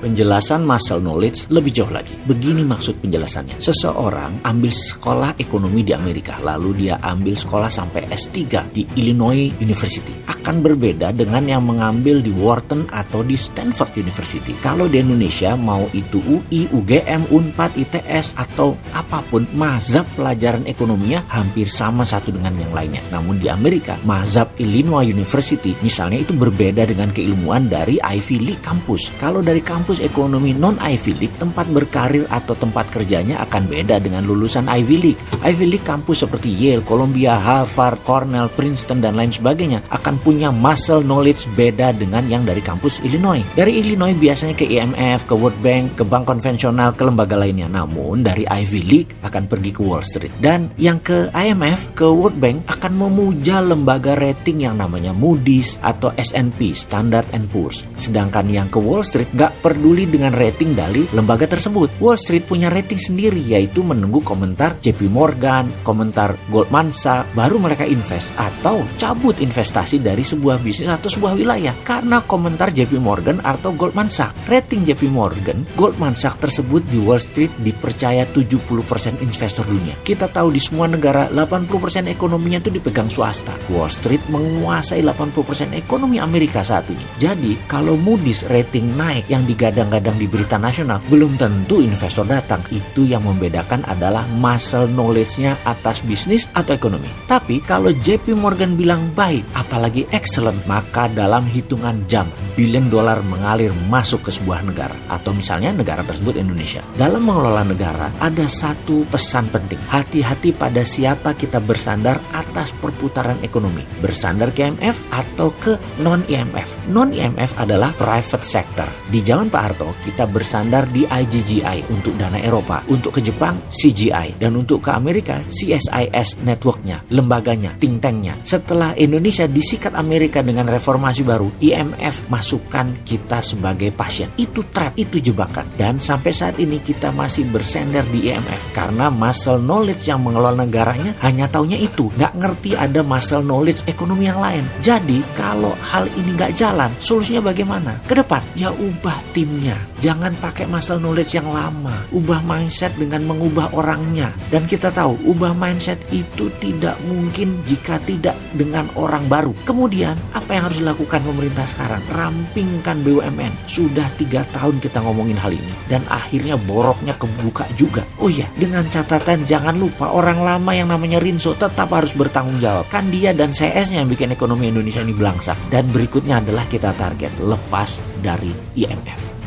Penjelasan muscle knowledge lebih jauh lagi. Begini maksud penjelasannya. Seseorang ambil sekolah ekonomi di Amerika, lalu dia ambil sekolah sampai S3 di Illinois University. Akan berbeda dengan yang mengambil di Wharton atau di Stanford University. Kalau di Indonesia, mau itu UI, UGM, UNPAD, ITS, atau apapun, mazhab pelajaran ekonominya hampir sama satu dengan yang lainnya. Namun di Amerika, mazhab Illinois University misalnya itu berbeda dengan keilmuan dari Ivy League kampus. Kalau dari kampus ekonomi non-Ivy League, tempat berkarir atau tempat kerjanya akan beda dengan lulusan Ivy League. Ivy League kampus seperti Yale, Columbia, Harvard, Cornell, Princeton, dan lain sebagainya akan punya muscle knowledge beda dengan yang dari kampus Illinois. Dari Illinois biasanya ke IMF, ke World Bank, ke bank konvensional, ke lembaga lainnya. Namun dari Ivy League akan pergi ke Wall Street. Dan yang ke IMF, ke World Bank akan memuja lembaga rating yang namanya Moody's atau S&P, Standard & Poor's. Sedangkan yang ke Wall Street gak peduli dengan rating dari lembaga tersebut. Wall Street punya rating sendiri, yaitu menunggu komentar JP Morgan, komentar Goldman Sachs, baru mereka invest atau cabut investasi dari sebuah bisnis atau sebuah wilayah karena komentar JP Morgan atau Goldman Sachs. Rating JP Morgan, Goldman Sachs tersebut di Wall Street dipercaya 70% investor dunia. Kita tahu di semua negara 80% ekonominya itu dipegang swasta. Wall Street menguasai 80% ekonomi Amerika saat ini. Jadi kalau Moody's rating naik yang digadang-gadang di berita nasional, belum tentu investor datang. Itu yang membedakan adalah muscle knowledge-nya atas bisnis atau ekonomi. Tapi kalau JP Morgan bilang baik, apalagi excellent, maka dalam hitungan jam billion dollar mengalir masuk ke sebuah negara, atau misalnya negara tersebut Indonesia. Dalam mengelola negara ada satu pesan penting. Hati-hati pada siapa kita bersandar atas perputaran ekonomi. Bersandar ke IMF atau ke non-IMF. Non-IMF adalah private sector. Di zaman Pak Harto kita bersandar di IGGI untuk dana Eropa, untuk ke Jepang CGI, dan untuk ke Amerika CSIS networknya, lembaganya, think tanknya. Setelah Indonesia disikat Amerika dengan reformasi baru, IMF masukkan kita sebagai pasien. Itu trap, itu jebakan. Dan sampai saat ini kita masih bersandar di IMF karena muscle knowledge yang mengelola negaranya hanya taunya itu, nggak ngerti ada muscle knowledge ekonomi yang lain. Jadi kalau hal ini nggak jalan, solusinya bagaimana? Ke depan, ya ubah timnya. Jangan pakai muscle knowledge yang lama. Ubah mindset dengan mengubah orangnya. Dan kita tahu, ubah mindset itu tidak mungkin jika tidak dengan orang baru. Kemudian, apa yang harus dilakukan pemerintah sekarang? Rampingkan BUMN. Sudah 3 tahun kita ngomongin hal ini. Dan akhirnya boroknya kebuka juga. Oh iya, dengan catatan jangan lupa orang lama yang namanya Rinso tetap harus bertanggung jawab. Kan dia dan CS-nya yang bikin ekonomi Indonesia ini belangsak. Dan berikutnya adalah kita target lepas dari IMF.